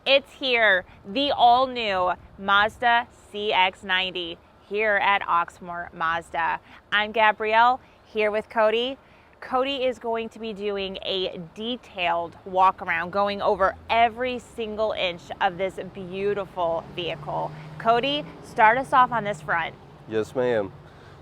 It's here, the all-new Mazda CX-90 here at Oxmoor Mazda. I'm Gabrielle, here with Cody. Cody is going to be doing a detailed walk around, going over every single inch of this beautiful vehicle. Cody, start us off on this front. Yes, ma'am.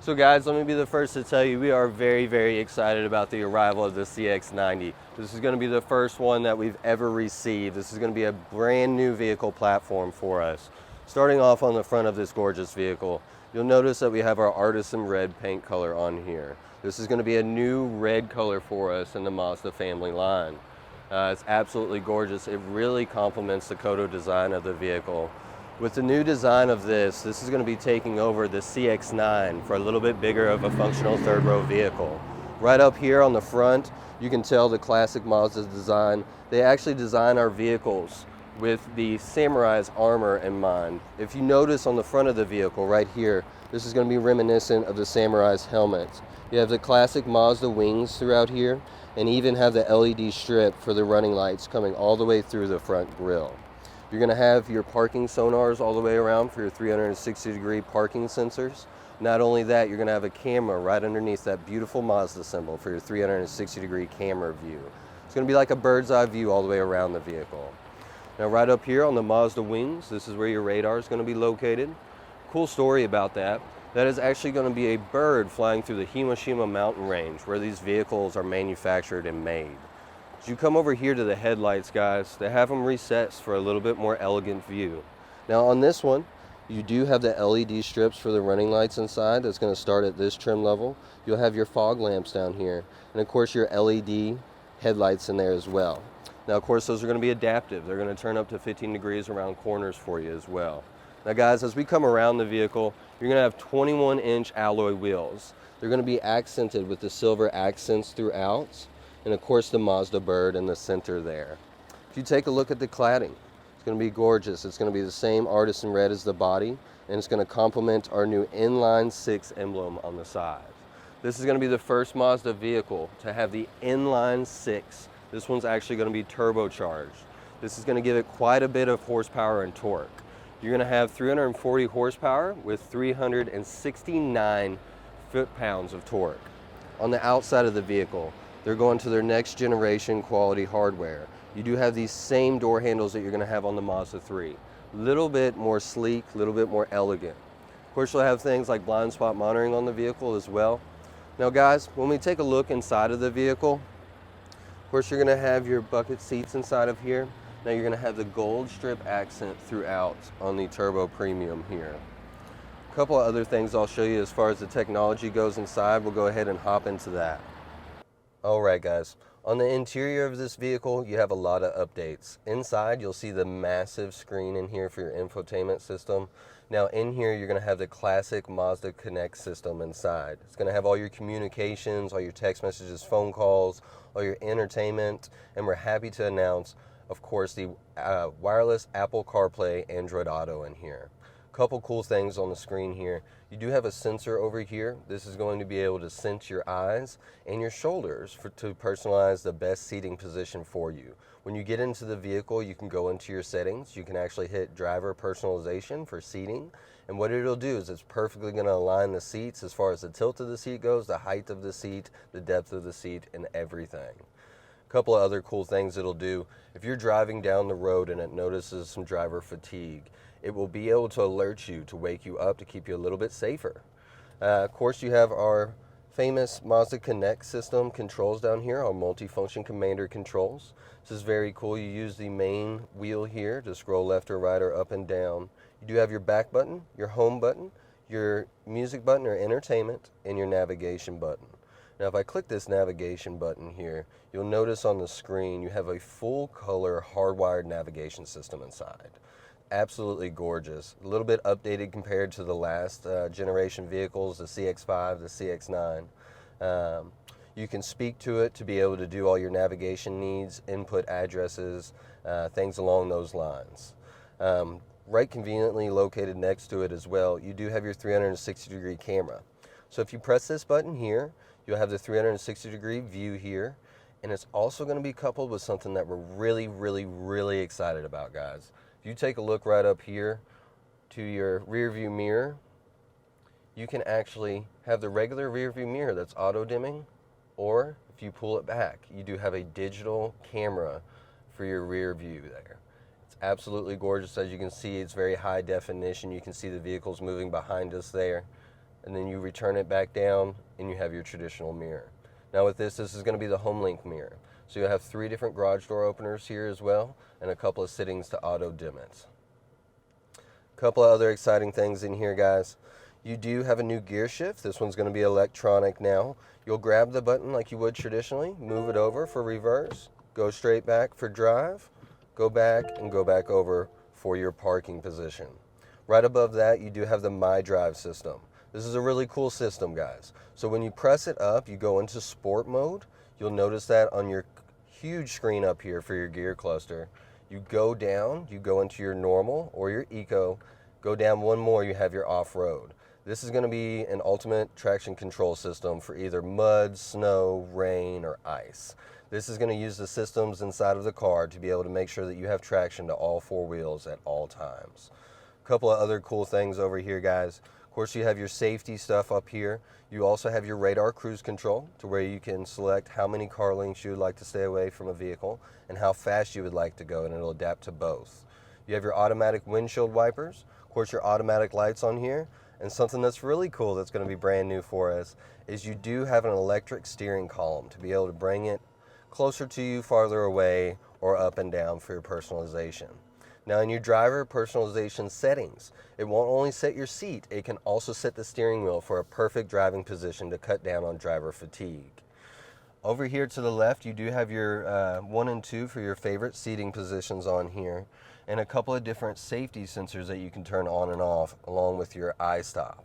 So guys, let me be the first to tell you we are very excited about the arrival of the CX-90. This is going to be the first one that we've ever received. This is going to be a brand new vehicle platform for us. Starting off on the front of this gorgeous vehicle, you'll notice that we have our artisan red paint color on here. This is going to be a new red color for us in the Mazda family line. It's absolutely gorgeous. It really complements the Kodo design of the vehicle. With the new design of this is going to be taking over the CX-9 for a little bit bigger of a functional third row vehicle. Right up here on the front, you can tell the classic Mazda design. They actually design our vehicles with the samurai's armor in mind. If you notice on the front of the vehicle right here, this is going to be reminiscent of the samurai's helmet. You have the classic Mazda wings throughout here, and even have the LED strip for the running lights coming all the way through the front grille. You're going to have your parking sonars all the way around for your 360-degree parking sensors. Not only that, you're going to have a camera right underneath that beautiful Mazda symbol for your 360-degree camera view. It's going to be like a bird's eye view all the way around the vehicle. Now right up here on the Mazda wings, this is where your radar is going to be located. Cool story about that. That is actually going to be a bird flying through the Hiroshima mountain range where these vehicles are manufactured and made. As you come over here to the headlights, guys, they have them recessed for a little bit more elegant view. Now on this one, you do have the LED strips for the running lights inside. That's going to start at this trim level. You'll have your fog lamps down here, and of course your LED headlights in there as well. Now of course those are going to be adaptive. They're going to turn up to 15 degrees around corners for you as well. Now guys, as we come around the vehicle, you're going to have 21-inch alloy wheels. They're going to be accented with the silver accents throughout, and of course the Mazda bird in the center there. If you take a look at the cladding, it's going to be gorgeous. It's going to be the same artisan red as the body, and it's going to complement our new Inline 6 emblem on the side. This is going to be the first Mazda vehicle to have the Inline 6. This one's actually going to be turbocharged. This is going to give it quite a bit of horsepower and torque. You're going to have 340 horsepower with 369 foot-pounds of torque. On the outside of the vehicle, they're going to their next generation quality hardware. You do have these same door handles that you're going to have on the Mazda 3. Little bit more sleek, little bit more elegant. Of course, you'll have things like blind spot monitoring on the vehicle as well. Now guys, when we take a look inside of the vehicle, of course you're going to have your bucket seats inside of here. Now you're going to have the gold strip accent throughout on the Turbo Premium here. A couple of other things I'll show you as far as the technology goes inside. We'll go ahead and hop into that. Alright guys, on the interior of this vehicle you have a lot of updates. Inside you'll see the massive screen in here for your infotainment system. Now in here you're going to have the classic Mazda Connect system inside. It's going to have all your communications, all your text messages, phone calls, all your entertainment, and we're happy to announce, of course, the wireless Apple CarPlay Android Auto in here. Couple cool things on the screen here. You do have a sensor over here. This is going to be able to sense your eyes and your shoulders to personalize the best seating position for you. When you get into the vehicle, you can go into your settings. You can actually hit driver personalization for seating. And what it'll do is it's perfectly going to align the seats as far as the tilt of the seat goes, the height of the seat, the depth of the seat, and everything. A couple of other cool things it'll do. If you're driving down the road and it notices some driver fatigue, it will be able to alert you to wake you up to keep you a little bit safer. Of course, you have our famous Mazda Connect system controls down here, our multifunction commander controls. This is very cool. You use the main wheel here to scroll left or right or up and down. You do have your back button, your home button, your music button or entertainment, and your navigation button. Now if I click this navigation button here, you'll notice on the screen you have a full color hardwired navigation system inside. Absolutely gorgeous. A little bit updated compared to the last generation vehicles, the CX-5, the CX-9. You can speak to it to be able to do all your navigation needs, input addresses, things along those lines. Right conveniently located next to it as well, you do have your 360-degree camera. So if you press this button here, you'll have the 360-degree view here, And it's also going to be coupled with something that we're really excited about, guys. If you take a look right up here to your rear view mirror, you can actually have the regular rear view mirror that's auto dimming, or if you pull it back, you do have a digital camera for your rear view there. It's absolutely gorgeous. As you can see, it's very high definition. You can see the vehicles moving behind us there. And then you return it back down and you have your traditional mirror. Now with this is going to be the HomeLink mirror. So you'll have 3 different garage door openers here as well, and a couple of settings to auto dim it. A couple of other exciting things in here, guys. You do have a new gear shift. This one's going to be electronic now. You'll grab the button like you would traditionally, move it over for reverse, go straight back for drive, go back and go back over for your parking position. Right above that, you do have the My Drive system. This is a really cool system, guys. So when you press it up, you go into sport mode. You'll notice that on your huge screen up here for your gear cluster. You go down, you go into your normal or your eco, go down one more, you have your off-road. This is going to be an ultimate traction control system for either mud, snow, rain, or ice. This is going to use the systems inside of the car to be able to make sure that you have traction to all 4 wheels at all times. A couple of other cool things over here, guys. Of course, you have your safety stuff up here. You also have your radar cruise control to where you can select how many car lengths you would like to stay away from a vehicle and how fast you would like to go, and it'll adapt to both. You have your automatic windshield wipers, of course your automatic lights on here, and something that's really cool that's going to be brand new for us is you do have an electric steering column to be able to bring it closer to you, farther away, or up and down for your personalization. Now in your driver personalization settings, it won't only set your seat, it can also set the steering wheel for a perfect driving position to cut down on driver fatigue. Over here to the left, you do have your 1 and 2 for your favorite seating positions on here, and a couple of different safety sensors that you can turn on and off along with your iStop.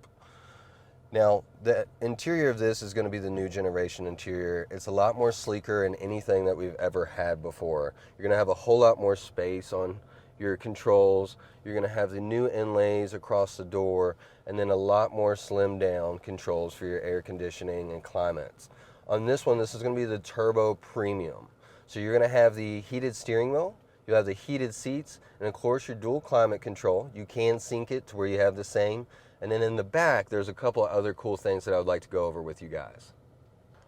Now, the interior of this is going to be the new generation interior. It's a lot more sleeker than anything that we've ever had before. You're going to have a whole lot more space on your controls. You're going to have the new inlays across the door, and then a lot more slimmed down controls for your air conditioning and climates. On this one, this is going to be the Turbo Premium. So you're going to have the heated steering wheel, you'll have the heated seats, and of course your dual climate control. You can sync it to where you have the same. And then in the back, there's a couple of other cool things that I would like to go over with you guys.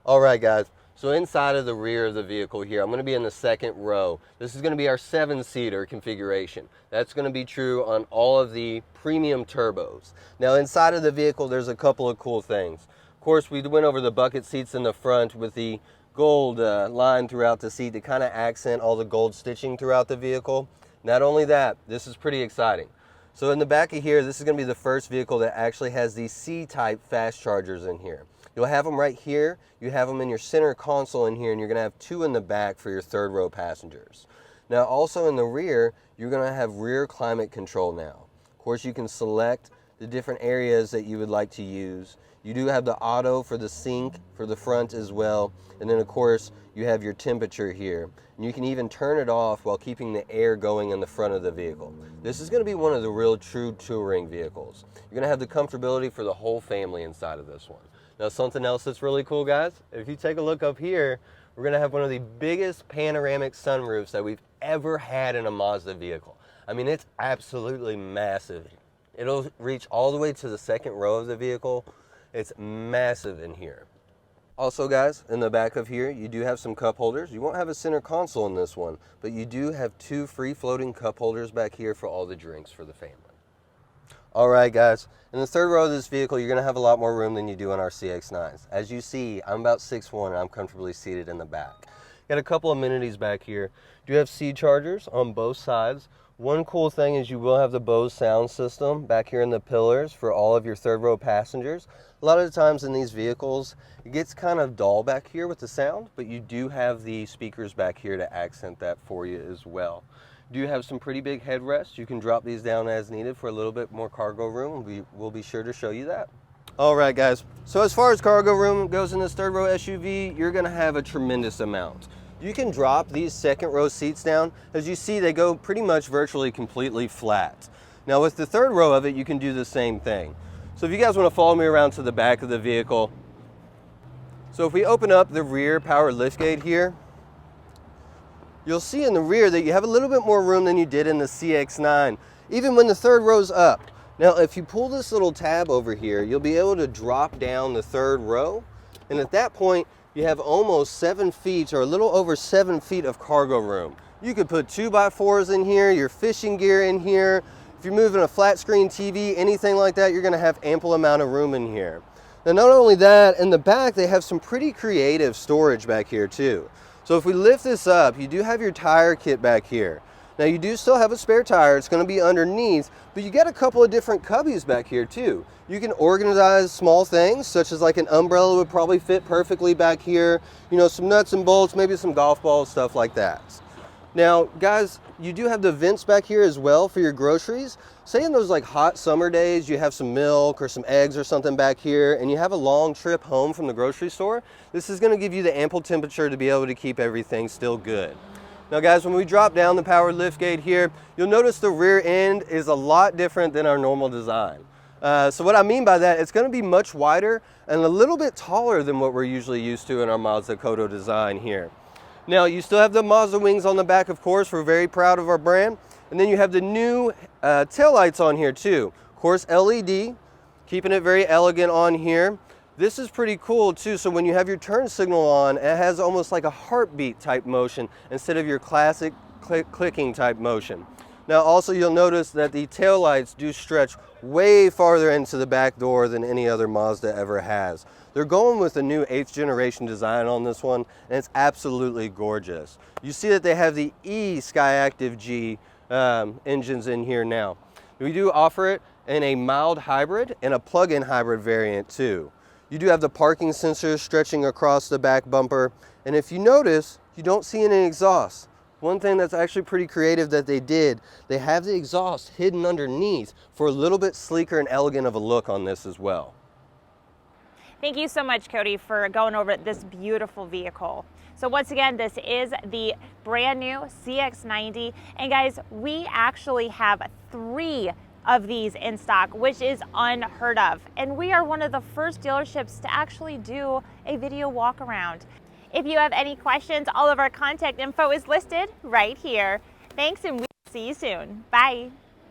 All right, guys. So inside of the rear of the vehicle here, I'm going to be in the second row. This is going to be our 7-seater configuration. That's going to be true on all of the premium turbos. Now inside of the vehicle, there's a couple of cool things. Of course, we went over the bucket seats in the front with the gold line throughout the seat to kind of accent all the gold stitching throughout the vehicle. Not only that, this is pretty exciting. So in the back of here, this is going to be the first vehicle that actually has these C-type fast chargers in here. You'll have them right here, you have them in your center console in here, and you're going to have 2 in the back for your 3rd row passengers. Now also in the rear, you're going to have rear climate control now. Of course, you can select the different areas that you would like to use. You do have the auto for the sync for the front as well, and then of course you have your temperature here. And you can even turn it off while keeping the air going in the front of the vehicle. This is going to be one of the real true touring vehicles. You're going to have the comfortability for the whole family inside of this one. Now something else that's really cool, guys, if you take a look up here, we're going to have one of the biggest panoramic sunroofs that we've ever had in a Mazda vehicle. I mean, it's absolutely massive. It'll reach all the way to the 2nd row of the vehicle. It's massive in here. Also, guys, in the back of here, you do have some cup holders. You won't have a center console in this one, but you do have 2 free-floating cup holders back here for all the drinks for the family. All right, guys, in the 3rd row of this vehicle, you're going to have a lot more room than you do in our CX-9s. As you see, I'm about 6'1", and I'm comfortably seated in the back. Got a couple amenities back here. You have C chargers on both sides. One cool thing is you will have the Bose sound system back here in the pillars for all of your 3rd row passengers. A lot of the times in these vehicles, it gets kind of dull back here with the sound, but you do have the speakers back here to accent that for you as well. Do have some pretty big headrests. You can drop these down as needed for a little bit more cargo room. We will be sure to show you that. All right, guys. So as far as cargo room goes in this 3rd row SUV, you're going to have a tremendous amount. You can drop these 2nd row seats down. As you see, they go pretty much virtually completely flat. Now with the 3rd row of it, you can do the same thing. So if you guys want to follow me around to the back of the vehicle. So if we open up the rear power liftgate here, you'll see in the rear that you have a little bit more room than you did in the CX-9, even when the third row's up. Now, if you pull this little tab over here, you'll be able to drop down the third row. And at that point, you have almost 7 feet or a little over 7 feet of cargo room. You could put 2x4s in here, your fishing gear in here. If you're moving a flat screen TV, anything like that, you're gonna have ample amount of room in here. Now, not only that, in the back, they have some pretty creative storage back here too. So if we lift this up, you do have your tire kit back here. Now you do still have a spare tire, it's gonna be underneath, but you get a couple of different cubbies back here too. You can organize small things, such as like an umbrella would probably fit perfectly back here, you know, some nuts and bolts, maybe some golf balls, stuff like that. Now, guys, you do have the vents back here as well for your groceries. Say in those like hot summer days, you have some milk or some eggs or something back here, and you have a long trip home from the grocery store, this is gonna give you the ample temperature to be able to keep everything still good. Now guys, when we drop down the power liftgate here, you'll notice the rear end is a lot different than our normal design. So what I mean by that, it's gonna be much wider and a little bit taller than what we're usually used to in our Mazda Kodo design here. Now you still have the Mazda wings on the back, of course, we're very proud of our brand. And then you have the new taillights on here too. Of course, LED, keeping it very elegant on here. This is pretty cool too, so when you have your turn signal on, it has almost like a heartbeat type motion instead of your classic clicking type motion. Now also you'll notice that the tail lights do stretch way farther into the back door than any other Mazda ever has. They're going with the new 8th generation design on this one, and it's absolutely gorgeous. You see that they have the eSkyactiv G engines in here now. We do offer it in a mild hybrid and a plug-in hybrid variant too. You do have the parking sensors stretching across the back bumper, and if you notice, you don't see any exhaust. One thing that's actually pretty creative that they did, they have the exhaust hidden underneath for a little bit sleeker and elegant of a look on this as well. Thank you so much, Cody, for going over this beautiful vehicle. So once again, this is the brand new CX-90, and guys, we actually have 3 of these in stock, which is unheard of. And we are one of the first dealerships to actually do a video walk around. If you have any questions, all of our contact info is listed right here. Thanks, and we'll see you soon. Bye.